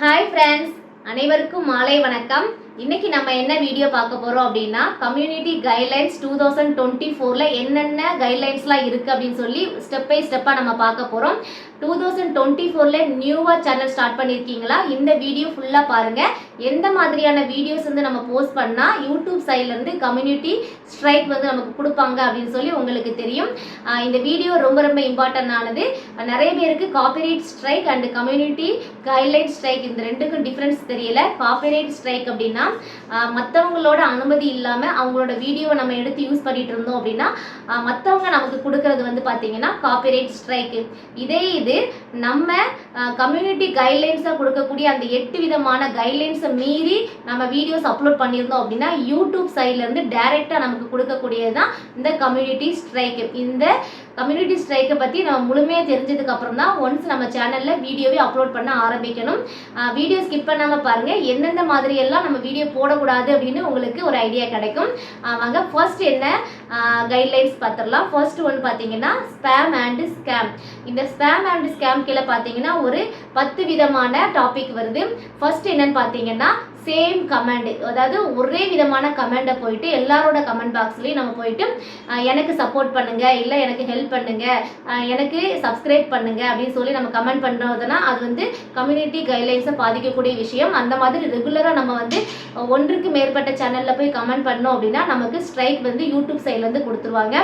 Hi friends, அனைவருக்கும் மாலை வணக்கம். இன்னைக்கு நம்ம என்ன வீடியோ பார்க்க போறோம் அப்படின்னா, கம்யூனிட்டி கைட்லைன்ஸ் 2024ல என்னென்ன கைட்லைன்ஸ்லாம் இருக்கு அப்படின்னு சொல்லி ஸ்டெப் பை ஸ்டெப்பா நம்ம பார்க்க போறோம். 2024ல நியூவா சேனல் ஸ்டார்ட் பண்ணிருக்கீங்களா? இந்த வீடியோ ஃபுல்லா பாருங்க. எந்த மாதிரியான வீடியோஸ் வந்து நம்ம போஸ்ட் பண்ணா யூடியூப் சைட்ல இருந்து கம்யூனிட்டி ஸ்ட்ரைக் வந்து நமக்கு கொடுப்பாங்க அப்படின்னு சொல்லி உங்களுக்கு தெரியும். இந்த வீடியோ ரொம்ப ரொம்ப இம்பார்ட்டன்ட் ஆனது. நிறைய பேருக்கு copyright strike and community guideline strike இந்த ரெண்டுக்கும் டிஃபரன்ஸ் தெரியல. காப்பிரைட் ஸ்ட்ரைக் அப்படின்னா மற்றவங்களோட அனுமதி இல்லாம அவங்களோட வீடியோவை நம்ம எடுத்து யூஸ் பண்ணிட்டு இருந்தோம் அப்படின்னா மற்றவங்க நமக்கு கொடுக்கறது வந்து பார்த்தீங்கன்னா காப்பிரைட் ஸ்ட்ரைக். இது நம்ம கம்யூனிட்டி கைட்லைன்ஸாக கொடுக்கக்கூடிய அந்த 8 விதமான கைட்லைன்ஸை மீறி நம்ம வீடியோஸ் அப்லோட் பண்ணியிருந்தோம் அப்படின்னா யூடியூப் சைட்ல இருந்து டைரெக்டாக நமக்கு கொடுக்கக்கூடியது தான் இந்த கம்யூனிட்டி ஸ்ட்ரைக். இந்த கம்யூனிட்டி ஸ்ட்ரைக்கை பற்றி நம்ம முழுமையாக தெரிஞ்சதுக்கு அப்புறம் தான் ஒன்ஸ் நம்ம சேனலில் வீடியோவே அப்லோட் பண்ண ஆரம்பிக்கணும். வீடியோ ஸ்கிப் பண்ணாமல் பாருங்கள். எந்தெந்த மாதிரியெல்லாம் நம்ம வீடியோ போடக்கூடாது அப்படின்னு உங்களுக்கு ஒரு ஐடியா கிடைக்கும். வாங்க ஃபர்ஸ்ட் என்ன கைட்லைன்ஸ் பார்த்துடலாம். ஃபர்ஸ்ட் ஒன்று பார்த்தீங்கன்னா ஸ்பேம் அண்ட் ஸ்கேம். இந்த ஸ்பேம் அண்ட் ஸ்கேம் கீழே பார்த்தீங்கன்னா ஒரு 10 விதமான டாபிக் வருது. ஃபர்ஸ்ட் என்னன்னு பார்த்தீங்கன்னா சேம் கமெண்ட், அதாவது ஒரே விதமான கமெண்டை போயிட்டு எல்லாரோட கமெண்ட் பாக்ஸ்லேயும் நம்ம போயிட்டு எனக்கு சப்போர்ட் பண்ணுங்க, இல்லை எனக்கு ஹெல்ப் பண்ணுங்க, எனக்கு சப்ஸ்கிரைப் பண்ணுங்க அப்படின்னு சொல்லி நம்ம கமெண்ட் பண்ணுறதுனா அது வந்து கம்யூனிட்டி கைட்லைன்ஸை பாதிக்கக்கூடிய விஷயம். அந்த மாதிரி ரெகுலராக நம்ம வந்து ஒன்றுக்கு மேற்பட்ட சேனலில் போய் கமெண்ட் பண்ணோம் அப்படின்னா நமக்கு ஸ்ட்ரைக் வந்து யூடியூப் சைட்லேருந்து கொடுத்துருவாங்க.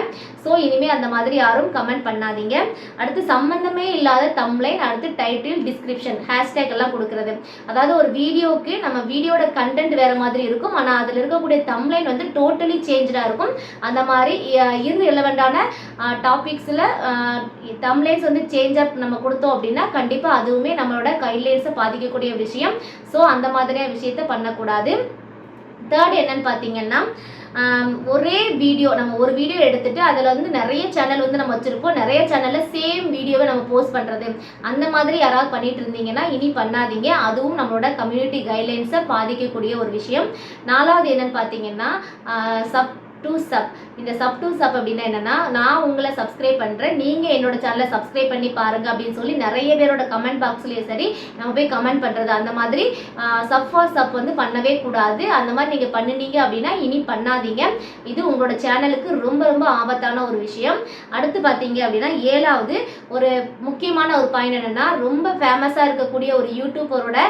ஸோ இனிமேல் அந்த மாதிரி யாரும் கமெண்ட் பண்ணாதீங்க. அடுத்து சம்மந்தமே இல்லாத தம்ப்லைன், அடுத்து டைட்டில், டிஸ்கிரிப்ஷன், ஹேஷ்டேக் எல்லாம் கொடுக்குறது. அதாவது ஒரு வீடியோக்கு நம்ம வீடியோட கண்டென்ட் வேற மாதிரி இருக்கும், ஆனால் அதில் இருக்கக்கூடிய தம்ப்லைன் வந்து டோட்டலி சேஞ்சாக இருக்கும். அந்த மாதிரி இர்ரெலவெண்டான டாபிக்ஸில் தம்ப்லைன்ஸ் வந்து சேஞ்ச் அப் நம்ம கொடுத்தோம் அப்படின்னா கண்டிப்பாக அதுவுமே நம்மளோட கைட்லைன்ஸை பாதிக்கக்கூடிய விஷயம். ஸோ அந்த மாதிரியான விஷயத்த பண்ணக்கூடாது. தேர்ட் என்னன்னு பார்த்தீங்கன்னா ஒரே வீடியோ நம்ம ஒரு வீடியோ எடுத்துட்டு அதில் வந்து நிறைய சேனல் வந்து நம்ம வச்சுருப்போம். நிறைய சேனலில் சேம் வீடியோவை நம்ம போஸ்ட் பண்ணுறது, அந்த மாதிரி யாராவது பண்ணிட்டு இருந்தீங்கன்னா இனி பண்ணாதீங்க. அதுவும் நம்மளோட கம்யூனிட்டி கைட்லைன்ஸை பாதிக்கக்கூடிய ஒரு விஷயம். நாலாவது என்னன்னு பார்த்தீங்கன்னா சப் டு சப். இந்த சப் டு சப் அப்படின்னா என்னன்னா, நான் உங்களை சப்ஸ்கிரைப் பண்ணுறேன், நீங்கள் என்னோட சேனலை சப்ஸ்கிரைப் பண்ணி பாருங்க அப்படின்னு சொல்லி நிறைய பேரோட கமெண்ட் பாக்ஸ்லேயே சரி நம்ம போய் கமெண்ட் பண்ணுறது, அந்த மாதிரி சப் ஃபார் சப் வந்து பண்ணவே கூடாது. அந்த மாதிரி நீங்கள் பண்ணினீங்க அப்படின்னா இனி பண்ணாதீங்க. இது உங்களோட சேனலுக்கு ரொம்ப ரொம்ப ஆபத்தான ஒரு விஷயம். அடுத்து பார்த்தீங்க அப்படின்னா ஏழாவது ஒரு முக்கியமான ஒரு பாயிண்ட் என்னன்னா, ரொம்ப ஃபேமஸாக இருக்கக்கூடிய ஒரு யூடியூபரோட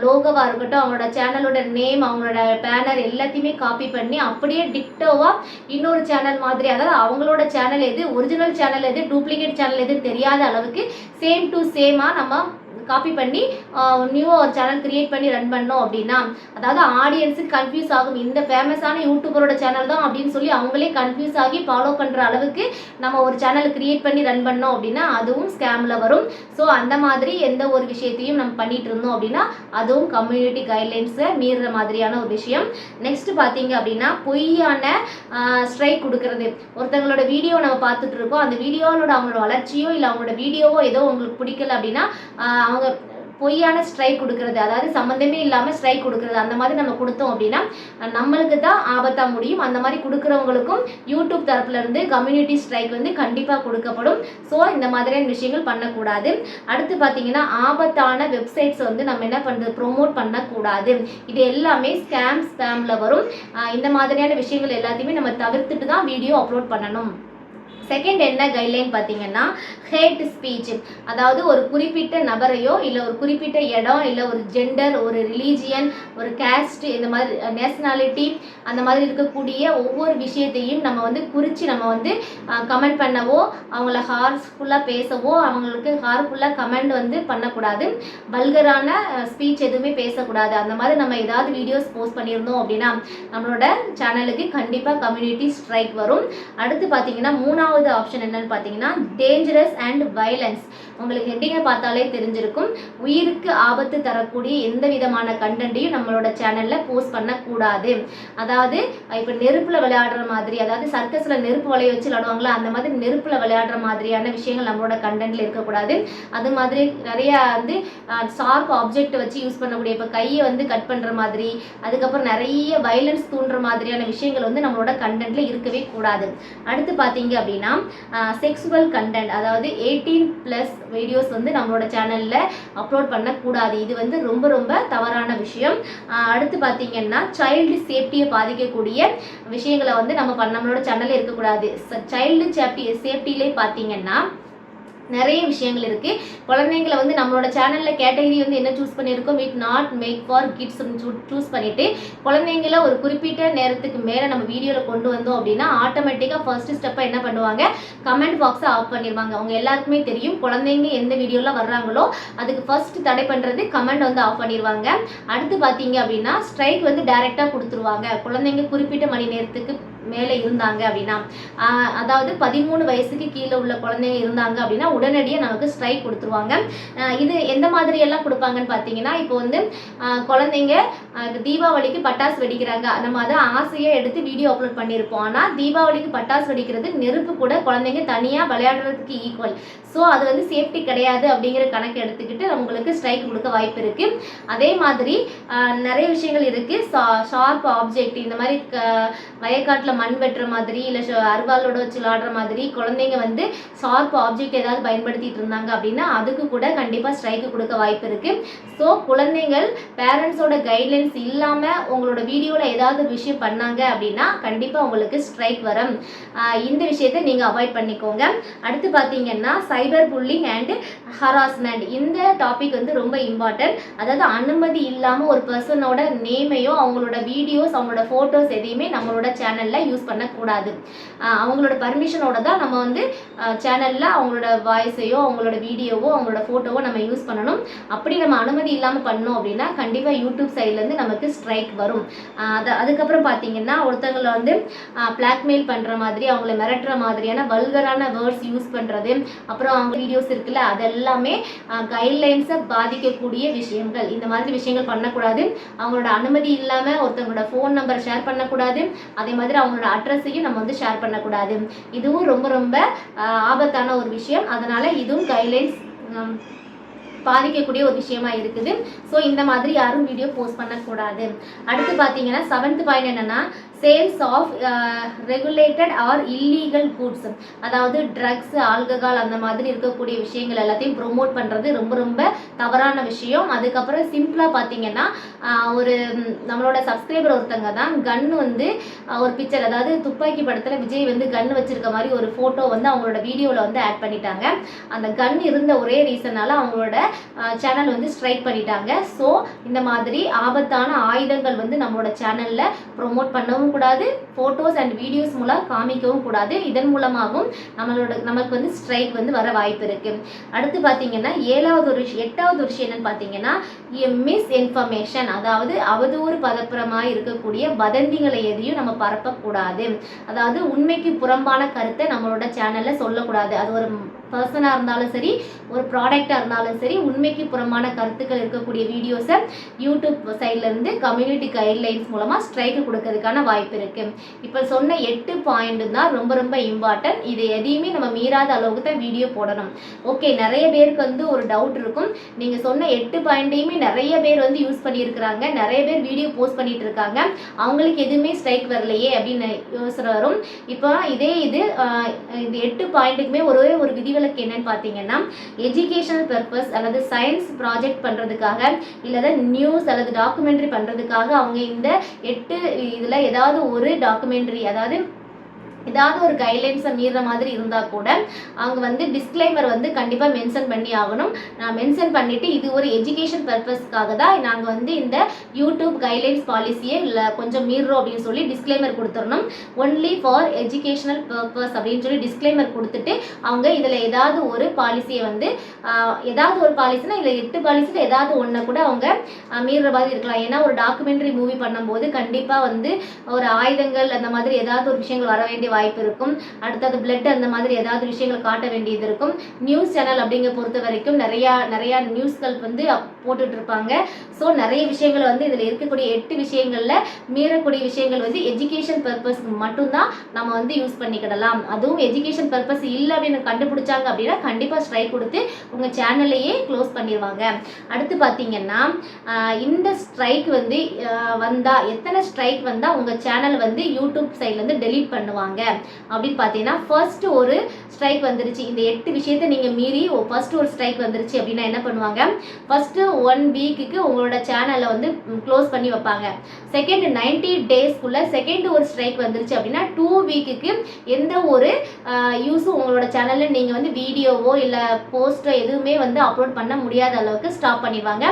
லோகோவாக இருக்கட்டும், அவங்களோட சேனலோட நேம், அவங்களோட பேனர் எல்லாத்தையுமே காப்பி பண்ணி அப்படியே டிக்டோவா இன்னொரு சேனல் மாதிரி, அதாவது அவங்களோட சேனல் எது, ஒரிஜினல் சேனல் எது, டூப்ளிகேட் சேனல் எது தெரியாத அளவுக்கு சேம் டு சேமா நம்ம காப்பி பண்ணி நியூவாக ஒரு சேனல் கிரியேட் பண்ணி ரன் பண்ணோம் அப்படின்னா, அதாவது ஆடியன்ஸுக்கு கன்ஃபியூஸ் ஆகும், இந்த ஃபேமஸான யூடியூபரோட சேனல் தான் அப்படின்னு சொல்லி அவங்களே கன்ஃபியூஸ் ஆகி ஃபாலோ பண்ணுற அளவுக்கு நம்ம ஒரு சேனல் கிரியேட் பண்ணி ரன் பண்ணோம் அப்படின்னா அதுவும் ஸ்கேமில் வரும். ஸோ அந்த மாதிரி எந்த ஒரு விஷயத்தையும் நம்ம பண்ணிட்டு இருந்தோம் அப்படின்னா அதுவும் கம்யூனிட்டி கைட்லைன்ஸை மீறுற மாதிரியான ஒரு விஷயம். நெக்ஸ்ட் பார்த்தீங்க அப்படின்னா பொய்யான ஸ்ட்ரைக் கொடுக்கறது. ஒருத்தவங்களோட வீடியோ நம்ம பார்த்துட்டு இருக்கோம், அந்த வீடியோவோட அவங்களோட வளர்ச்சியோ இல்லை அவங்களோட வீடியோவோ ஏதோ உங்களுக்கு பிடிக்கல அப்படின்னா அவங்க பொய்யான ஸ்ட்ரைக் கொடுக்கறது, அதாவது சம்மந்தமே இல்லாமல் ஸ்ட்ரைக் கொடுக்கறது, அந்த மாதிரி நம்ம கொடுத்தோம் அப்படின்னா நம்மளுக்கு தான் ஆபத்தாக முடியும். அந்த மாதிரி கொடுக்குறவங்களுக்கும் யூடியூப் தரப்புல இருந்து கம்யூனிட்டி ஸ்ட்ரைக் வந்து கண்டிப்பாக கொடுக்கப்படும். ஸோ இந்த மாதிரியான விஷயங்கள் பண்ணக்கூடாது. அடுத்து பார்த்தீங்கன்னா ஆபத்தான வெப்சைட்ஸ் வந்து நம்ம என்ன பண்ணுறது, ப்ரொமோட் பண்ணக்கூடாது. இது எல்லாமே ஸ்பேமில் வரும். இந்த மாதிரியான விஷயங்கள் எல்லாத்தையுமே நம்ம தவிர்த்துட்டு தான் வீடியோ அப்லோட் பண்ணணும். செகண்ட் என்ன கைட்லைன் பார்த்தீங்கன்னா ஹேட் ஸ்பீச். அதாவது ஒரு குறிப்பிட்ட நபரையோ இல்லை ஒரு குறிப்பிட்ட இடம் இல்லை ஒரு ஜெண்டர், ஒரு ரிலீஜியன், ஒரு கேஸ்ட், இந்த மாதிரி நேஷனாலிட்டி, அந்த மாதிரி இருக்கக்கூடிய ஒவ்வொரு விஷயத்தையும் நம்ம வந்து குறித்து நம்ம வந்து கமெண்ட் பண்ணவோ, அவங்கள ஹார்ஸ்ஃபுல்லாக பேசவோ, அவங்களுக்கு ஹார்ஃபுல்லாக கமெண்ட் வந்து பண்ணக்கூடாது. வல்கரான ஸ்பீச் எதுவுமே பேசக்கூடாது. அந்த மாதிரி நம்ம ஏதாவது வீடியோஸ் போஸ்ட் பண்ணியிருந்தோம் அப்படின்னா நம்மளோட சேனலுக்கு கண்டிப்பாக கம்யூனிட்டி ஸ்ட்ரைக் வரும். அடுத்து பார்த்தீங்கன்னா மூணாவது ஆப்ஷன் என்னன்னு பார்த்தீங்கன்னா டேஞ்சரஸ் அண்ட் வயலன்ஸ். உங்களுக்கு ஹெட்டிங்கை பார்த்தாலே தெரிஞ்சிருக்கும். உயிருக்கு ஆபத்து தரக்கூடிய எந்த விதமான கண்டென்ட்டையும் நம்மளோட சேனலில் போஸ்ட் பண்ணக்கூடாது. அதாவது இப்போ நெருப்பில் விளையாடுற மாதிரி, அதாவது சர்க்கஸில் நெருப்பு வலையை வச்சு விளையாடுவாங்களா, அந்த மாதிரி நெருப்பில் விளையாடுற மாதிரியான விஷயங்கள் நம்மளோட கண்டென்ட்டில் இருக்கக்கூடாது. அது மாதிரி நிறைய வந்து ஷார்ப் ஆப்ஜெக்ட் வச்சு யூஸ் பண்ணக்கூடிய, இப்போ கையை வந்து கட் பண்ணுற மாதிரி, அதுக்கப்புறம் நிறைய வயலன்ஸ் தூண்டுற மாதிரியான விஷயங்கள் வந்து நம்மளோட கண்டென்ட்டில் இருக்கவே கூடாது. அடுத்து பார்த்தீங்க அப்படின்னா பார்த்தீங்கன்னா செக்ஸுவல் கண்டென்ட், அதாவது 18+ வீடியோஸ் வந்து நம்மளோட சேனலில் அப்லோட் பண்ணக்கூடாது. இது வந்து ரொம்ப ரொம்ப தவறான விஷயம். அடுத்து பார்த்தீங்கன்னா சைல்டு சேஃப்டியை பாதிக்கக்கூடிய விஷயங்களை வந்து நம்மளோட சேனலில் இருக்கக்கூடாது. சைல்டு சேஃப்டியிலே பார்த்தீங்கன்னா நிறைய விஷயங்கள் இருக்குது. குழந்தைங்களை வந்து நம்மளோட சேனலில் கேட்டகரி வந்து என்ன சூஸ் பண்ணியிருக்கோம், it not make for kids choose பண்ணிவிட்டு குழந்தைங்கள ஒரு குறிப்பிட்ட நேரத்துக்கு மேலே நம்ம வீடியோவில் கொண்டு வந்தோம் அப்படின்னா ஆட்டோமேட்டிக்காக ஃபர்ஸ்ட் ஸ்டெப்பாக என்ன பண்ணுவாங்க, கமெண்ட் பாக்ஸை ஆஃப் பண்ணிடுவாங்க. அவங்க எல்லாருக்குமே தெரியும், குழந்தைங்க எந்த வீடியோவில் வர்றாங்களோ அதுக்கு ஃபர்ஸ்ட் தடை பண்ணுறது கமெண்ட் வந்து ஆஃப் பண்ணிடுவாங்க. அடுத்து பார்த்தீங்க அப்படின்னா ஸ்ட்ரைக் வந்து டைரெக்டாக கொடுத்துருவாங்க. குழந்தைங்க குறிப்பிட்ட மணி நேரத்துக்கு மேலே இருந்தாங்க அப்படின்னா, அதாவது 13 வயசுக்கு கீழே உள்ள குழந்தைங்க இருந்தாங்க அப்படின்னா உடனடியாக நமக்கு ஸ்ட்ரைக் கொடுத்துருவாங்க. இது எந்த மாதிரி எல்லாம் கொடுப்பாங்கன்னு பார்த்தீங்கன்னா, இப்போ வந்து குழந்தைங்க தீபாவளிக்கு பட்டாசு வெடிக்கிறாங்க, நம்ம அதை ஆசையாக எடுத்து வீடியோ அப்லோட் பண்ணியிருப்போம். ஆனால் தீபாவளிக்கு பட்டாசு வெடிக்கிறது நெருப்பு கூட குழந்தைங்க தனியாக விளையாடுறதுக்கு ஈக்குவல். ஸோ அது வந்து சேஃப்டி கிடையாது அப்படிங்கிற கணக்கு எடுத்துக்கிட்டு உங்களுக்கு ஸ்ட்ரைக் கொடுக்க வாய்ப்பு இருக்குது. அதே மாதிரி நிறைய விஷயங்கள் இருக்குது. ஷார்ப் ஆப்ஜெக்ட், இந்த மாதிரி வயக்காட்டில் மண் வெட்டுற மாதிரி இல்லை அருவாளோட வச்சு விளாடுற மாதிரி குழந்தைங்க வந்து ஷார்ப் ஆப்ஜெக்ட் ஏதாவது பயன்படுத்திட்டு இருந்தாங்க அப்படின்னா அதுக்கு கூட கண்டிப்பாக ஸ்ட்ரைக்கு கொடுக்க வாய்ப்பு இருக்குது. ஸோ குழந்தைகள் பேரண்ட்ஸோட கைட்லைன்ஸ் இல்லாமல் உங்களோட வீடியோவில் ஏதாவது ஒரு விஷயம் பண்ணாங்க அப்படின்னா கண்டிப்பாக உங்களுக்கு ஸ்ட்ரைக் வரும். இந்த விஷயத்தை நீங்கள் அவாய்ட் பண்ணிக்கோங்க. அடுத்து பார்த்தீங்கன்னா சைபர் புல்லிங் அண்ட் ஹராஸ்மெண்ட். இந்த டாபிக் வந்து ரொம்ப இம்பார்ட்டன்ட். அதாவது அனுமதி இல்லாமல் ஒரு பர்சனோட நேமையோ அவங்களோட வீடியோஸ் அவங்களோட ஃபோட்டோஸ் எதையுமே நம்மளோட சேனலில் யூஸ் பண்ணக்கூடாது. அவங்களோட பர்மிஷனோட தான் நம்ம வந்து சேனலில் அவங்களோட வாய்ஸையோ அவங்களோட வீடியோவோ அவங்களோட ஃபோட்டோவோ நம்ம யூஸ் பண்ணணும். அப்படி நம்ம அனுமதி இல்லாமல் பண்ணோம் அப்படின்னா கண்டிப்பாக யூடியூப் சைட்லேருந்து நமக்கு ஸ்ட்ரைக் வரும். அதுக்கப்புறம் பார்த்தீங்கன்னா ஒருத்தங்களை வந்து பிளாக்மெயில் பண்ணுற மாதிரி அவங்கள மிரட்டுற மாதிரியான வல்கரான வேர்ட்ஸ் யூஸ் பண்ணுறது, அப்புறம் அவங்க வீடியோஸ் இருக்குல்ல அதெல்லாமே கைட்லைன்ஸை பாதிக்கக்கூடிய விஷயங்கள். இந்த மாதிரி விஷயங்கள் பண்ணக்கூடாது. அவங்களோட அனுமதி இல்லாமல் ஒருத்தவங்களோட ஃபோன் நம்பரை ஷேர் பண்ணக்கூடாது. அதே மாதிரி அவங்களோட அட்ரஸையும் நம்ம வந்து ஷேர் பண்ணக்கூடாது. இதுவும் ரொம்ப ரொம்ப ஆபத்தான ஒரு விஷயம். அதனால இதுவும் கைட்லைன்ஸ் பாதிக்கக்கூடிய ஒரு விஷயமா இருக்குது. ஸோ இந்த மாதிரி யாரும் வீடியோ போஸ்ட் பண்ணக்கூடாது. அடுத்து பார்த்தீங்கன்னா 7th பாயிண்ட் என்னன்னா sales of regulated or illegal goods, அதாவது ட்ரக்ஸ் ஆல்கஹால் அந்த மாதிரி இருக்கக்கூடிய விஷயங்கள் எல்லாத்தையும் ப்ரொமோட் பண்ணுறது ரொம்ப ரொம்ப தவறான விஷயம். அதுக்கப்புறம் சிம்பிளாக பார்த்தீங்கன்னா ஒரு நம்மளோட சப்ஸ்கிரைபர் ஒருத்தங்க தான் கன்று வந்து ஒரு பிக்சர், அதாவது துப்பாக்கி படத்தில் விஜய் வந்து கன்று வச்சிருக்க மாதிரி ஒரு ஃபோட்டோ வந்து அவங்களோட வீடியோவில் வந்து ஆட் பண்ணிட்டாங்க. அந்த கன் இருந்த ஒரே ரீசனால அவங்களோட சேனல் வந்து ஸ்ட்ரைக் பண்ணிட்டாங்க. ஸோ இந்த மாதிரி ஆபத்தான ஆயுதங்கள் வந்து நம்மளோட சேனலில் ப்ரொமோட் பண்ணவும் கூடாது, ஃபோட்டோஸ் அண்ட் வீடியோஸ் மூலம் காமிக்கவும் கூடாது. இதன் மூலமாகவும் நமக்கு வந்து ஸ்ட்ரைக் வந்து வர வாய்ப்பு இருக்கு. அடுத்து பார்த்தீங்கன்னா 8வது விஷயம் என்னன்னு பார்த்தீங்கன்னா மிஸ் இன்ஃபர்மேஷன், அதாவது அவதூறு பதப்புறமாக இருக்கக்கூடிய வதந்திகளை எதையும் நம்ம பரப்பக்கூடாது. அதாவது உண்மைக்கு புறம்பான கருத்தை நம்மளோட சேனலில் சொல்லக்கூடாது. அது ஒரு பர்சனாக இருந்தாலும் சரி ஒரு ப்ராடக்டாக இருந்தாலும் சரி உண்மைக்கு புறமான கருத்துக்கள் இருக்கக்கூடிய வீடியோஸை யூடியூப் சைட்லேருந்து கம்யூனிட்டி கைட்லைன்ஸ் மூலமாக ஸ்ட்ரைக்கு கொடுக்கறதுக்கான வாய்ப்பு இருக்குது. இப்போ சொன்ன 8 பாயிண்ட் தான் ரொம்ப ரொம்ப இம்பார்ட்டன்ட். இது எதையுமே நம்ம மீறாத அளவுக்கு தான் வீடியோ போடணும். ஓகே, நிறைய பேருக்கு வந்து ஒரு டவுட் இருக்கும், நீங்கள் சொன்ன 8 பாயிண்ட்டையுமே நிறைய பேர் வந்து யூஸ் பண்ணியிருக்கிறாங்க, நிறைய பேர் வீடியோ போஸ்ட் பண்ணிட்டு இருக்காங்க, அவங்களுக்கு எதுவுமே ஸ்ட்ரைக் வரலையே அப்படின்னு யோசனை வரும். இப்போ இது 8 பாயிண்ட்டுக்குமே ஒரே ஒரு விதிவிலக்கு என்னன்னு பார்த்தீங்கன்னா எஜுகேஷனல் பர்பஸ் அல்லது சயின்ஸ் ப்ராஜெக்ட் பண்ணுறதுக்காக இல்லை நியூஸ் அல்லது டாக்குமெண்ட்ரி பண்ணுறதுக்காக அவங்க இந்த 8 இதில் ஏதாவது ஒரு டாக்குமெண்ட்ரி அதாவது ஏதாவது ஒரு கைட்லைன்ஸை மீற மாதிரி இருந்தால் கூட அவங்க வந்து டிஸ்க்ளைமர் வந்து கண்டிப்பாக மென்ஷன் பண்ணி ஆகணும். நான் மென்ஷன் பண்ணிவிட்டு இது ஒரு எஜுகேஷன் பர்பஸ்க்காக தான் நாங்கள் வந்து இந்த யூடியூப் கைட்லைன்ஸ் பாலிசியை இல்லை கொஞ்சம் மீறுறோம் அப்படின்னு சொல்லி டிஸ்க்ளைமர் கொடுத்துடணும். ஒன்லி ஃபார் எஜுகேஷனல் பர்பஸ் அப்படின்னு சொல்லி டிஸ்க்ளைமர் கொடுத்துட்டு அவங்க இதில் ஏதாவது ஒரு பாலிசியை வந்து ஏதாவது ஒரு பாலிசினா இல்லை 8 பாலிசியில் ஏதாவது ஒன்றை கூட அவங்க மீறுற மாதிரி இருக்கலாம். ஏன்னா ஒரு டாக்குமெண்ட்ரி மூவி பண்ணும்போது கண்டிப்பாக வந்து ஒரு ஆயுதங்கள் அந்த மாதிரி ஏதாவது ஒரு விஷயங்கள் வர வேண்டிய வாய்ப்பு இருக்கும். அடுத்தது பிளட் அந்த மாதிரி ஏதாவது விஷயங்கள் காட்ட வேண்டியது இருக்கும். நியூஸ் சேனல் அப்படிங்கிற பொறுத்த வரைக்கும் நிறைய நியூஸ்கள் வந்து போட்டுட்டு இருப்பாங்க. ஸோ நிறைய விஷயங்கள் வந்து இதில் இருக்கக்கூடிய 8 விஷயங்கள்ல மீறக்கூடிய விஷயங்கள் வந்து எஜுகேஷன் பர்பஸ்க்கு மட்டும்தான் நம்ம வந்து யூஸ் பண்ணிக்கிடலாம். அதுவும் எஜுகேஷன் பர்பஸ் இல்லை அப்படின்னு கண்டுபிடிச்சாங்க அப்படின்னா கண்டிப்பாக ஸ்ட்ரைக் கொடுத்து உங்கள் சேனல்லையே க்ளோஸ் பண்ணிடுவாங்க. அடுத்து பார்த்தீங்கன்னா இந்த ஸ்ட்ரைக் வந்து வந்தால் எத்தனை ஸ்ட்ரைக் வந்தால் உங்கள் சேனல் வந்து யூடியூப் சைட்லேருந்து டெலீட் பண்ணுவாங்க அப்படின்னு பார்த்தீங்கன்னா ஃபர்ஸ்ட் ஒரு ஸ்ட்ரைக் வந்துருச்சு, இந்த 8 விஷயத்தை நீங்கள் மீறி ஃபர்ஸ்ட் ஒரு ஸ்ட்ரைக் வந்துருச்சு அப்படின்னா என்ன பண்ணுவாங்க, ஃபர்ஸ்ட் 1 வீக்குக்கு உங்களோட சேனலை வந்து க்ளோஸ் பண்ணி வைப்பாங்க. செகண்ட் 90 டேஸ்க்குள்ள செகண்ட் ஒரு ஸ்ட்ரைக் வந்துருச்சு அப்படின்னா 2 வீக்குக்கு எந்த ஒரு யூஸும் உங்களோட சேனலில் நீங்கள் வந்து வீடியோவோ இல்லை போஸ்ட்டோ எதுவுமே வந்து அப்லோட் பண்ண முடியாத அளவுக்கு ஸ்டாப் பண்ணிடுவாங்க.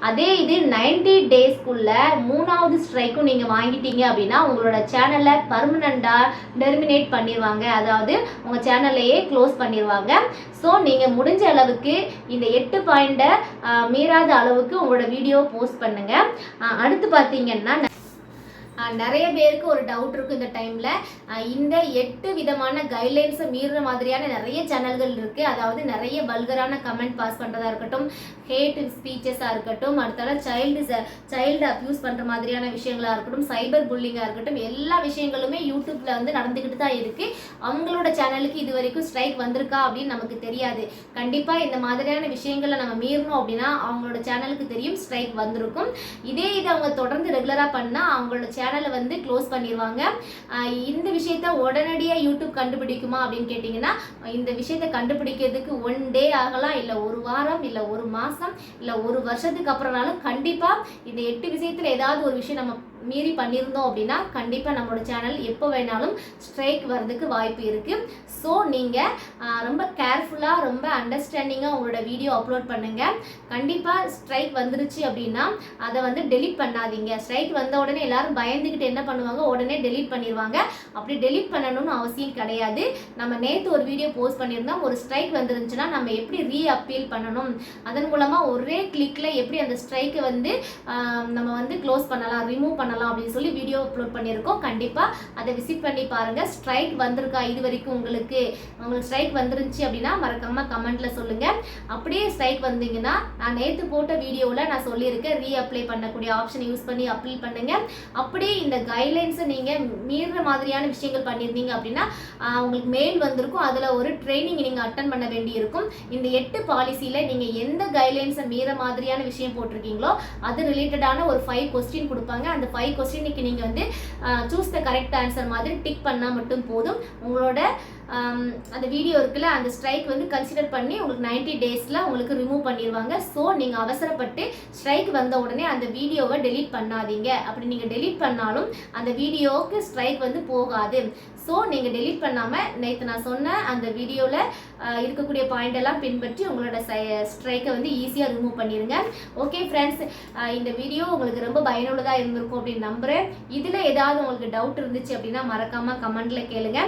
அதே இது 90 டேஸ்க்குள்ள 3வது ஸ்ட்ரைக்கும் நீங்கள் வாங்கிட்டீங்க அப்படின்னா உங்களோட சேனலை பர்மனண்டாக டெர்மினேட் பண்ணிடுவாங்க, அதாவது உங்கள் சேனல்லையே க்ளோஸ் பண்ணிடுவாங்க. ஸோ நீங்கள் முடிஞ்ச அளவுக்கு இந்த 8 பாயிண்ட்டை மீறாத அளவுக்கு உங்களோட வீடியோ போஸ்ட் பண்ணுங்கள். அடுத்து பார்த்தீங்கன்னா நிறைய பேருக்கு ஒரு டவுட் இருக்கும் இந்த டைமில், இந்த 8 விதமான கைட்லைன்ஸை மீறுற மாதிரியான நிறைய சேனல்கள் இருக்குது. அதாவது நிறைய வல்கரான கமெண்ட் பாஸ் பண்ணுறதா இருக்கட்டும், ஹேட் ஸ்பீச்சஸாக இருக்கட்டும், அடுத்தால சைல்டு அப்யூஸ் பண்ணுற மாதிரியான விஷயங்களாக இருக்கட்டும், சைபர் புல்லிங்காக இருக்கட்டும், எல்லா விஷயங்களுமே யூடியூப்பில் வந்து நடந்துக்கிட்டு தான் இருக்குது. அவங்களோட சேனலுக்கு இது வரைக்கும் ஸ்ட்ரைக் வந்திருக்கா அப்படின்னு நமக்கு தெரியாது. கண்டிப்பாக இந்த மாதிரியான விஷயங்களை நம்ம மீறணும் அப்படின்னா அவங்களோட சேனலுக்கு தெரியும் ஸ்ட்ரைக் வந்திருக்கும். இதே இது அவங்க தொடர்ந்து ரெகுலராக பண்ணால் அவங்களோட சேனலை வந்து க்ளோஸ் பண்ணிடுவாங்க. இந்த விஷயத்த உடனடியாக யூடியூப் கண்டுபிடிக்குமா அப்படின்னு கேட்டிங்கன்னா இந்த விஷயத்தை கண்டுபிடிக்கிறதுக்கு 1 டே ஆகலாம், இல்லை 1 வாரம், இல்லை 1 மாதம், இல்லை 1 வருஷத்துக்கு அப்புறம்னாலும் கண்டிப்பாக இந்த 8 விஷயத்தில் ஏதாவது ஒரு விஷயம் நம்ம மீறி பண்ணியிருந்தோம் அப்படின்னா கண்டிப்பாக நம்மளோட சேனல் எப்போ வேணாலும் ஸ்ட்ரைக் வர்றதுக்கு வாய்ப்பு இருக்குது. ஸோ நீங்கள் ரொம்ப கேர்ஃபுல்லாக ரொம்ப அண்டர்ஸ்டாண்டிங்காக உங்களோட வீடியோ அப்லோட் பண்ணுங்கள். கண்டிப்பாக ஸ்ட்ரைக் வந்துருச்சு அப்படின்னா அதை வந்து டெலீட் பண்ணாதீங்க. ஸ்ட்ரைக் வந்த உடனே எல்லாரும் பயந்துக்கிட்டு என்ன பண்ணுவாங்க, உடனே டெலீட் பண்ணிடுவாங்க. அப்படி டெலீட் பண்ணணும்னு அவசியம் கிடையாது. நம்ம நேற்று ஒரு வீடியோ போஸ்ட் பண்ணியிருந்தோம், ஒரு ஸ்ட்ரைக் வந்துருந்துச்சுன்னா நம்ம எப்படி அப்பீல் பண்ணணும், அதன் மூலமாக ஒரே கிளிக்கில் எப்படி அந்த ஸ்ட்ரைக்கை வந்து நம்ம வந்து க்ளோஸ் பண்ணலாம், ரிமூவ் பண்ணலாம் அப்படின்னு சொல்லி வீடியோ அப்லோட் பண்ணியிருக்கோம். கண்டிப்பாக அதை விசிட் பண்ணி பாருங்கள். ஸ்ட்ரைக் வந்திருக்கா இது வரைக்கும் உங்களுக்கு ஸ்ட்ரைக் வந்துருந்துச்சு அப்படின்னா மறக்காம கமெண்ட்ல சொல்லுங்க. அப்படியே ஸ்ட்ரைக் வந்தீங்கன்னா நான் நேற்று போட்ட வீடியோவில் நான் சொல்லியிருக்கேன் அப்ளை பண்ணக்கூடிய ஆப்ஷன் யூஸ் பண்ணி அப்பீல் பண்ணுங்க. அப்படியே இந்த கைட்லைன்ஸை நீங்கள் மீறுற மாதிரியான விஷயங்கள் பண்ணியிருந்தீங்க அப்படின்னா உங்களுக்கு மெயில் வந்திருக்கும், அதில் ஒரு ட்ரைனிங் நீங்கள் அட்டன் பண்ண வேண்டி இருக்கும். இந்த 8 பாலிசியில் நீங்கள் எந்த கைட்லைன்ஸை மீற மாதிரியான விஷயம் போட்டிருக்கீங்களோ அது ரிலேட்டடான ஒரு 5 கொஸ்டின் கொடுப்பாங்க. அந்த 5 கொஸ்டினுக்கு நீங்கள் வந்து சூஸ் த கரெக்ட் ஆன்சர் மாதிரி டிக் பண்ணால் மட்டும் போதும். உங்களோட அந்த வீடியோ இருக்குல்ல அந்த ஸ்ட்ரைக் வந்து கன்சிடர் பண்ணி உங்களுக்கு 90 டேஸில் உங்களுக்கு ரிமூவ் பண்ணிடுவாங்க. ஸோ நீங்கள் அவசரப்பட்டு ஸ்ட்ரைக் வந்த உடனே அந்த வீடியோவை டெலீட் பண்ணாதீங்க. அப்படி நீங்கள் டெலீட் பண்ணாலும் அந்த வீடியோவுக்கு ஸ்ட்ரைக் வந்து போகாது. ஸோ நீங்கள் டெலீட் பண்ணாமல் நேற்று நான் சொன்ன அந்த வீடியோவில் இருக்கக்கூடிய பாயிண்ட் எல்லாம் பின்பற்றி உங்களோட ஸ்ட்ரைக்கை வந்து ஈஸியாக ரிமூவ் பண்ணிடுங்க. ஓகே ஃப்ரெண்ட்ஸ், இந்த வீடியோ உங்களுக்கு ரொம்ப பயனுள்ளதாக இருந்திருக்கும் அப்படின்னு நம்புகிறேன். இதில் ஏதாவது உங்களுக்கு டவுட் இருந்துச்சு அப்படின்னா மறக்காமல் கமெண்ட்டில் கேளுங்க.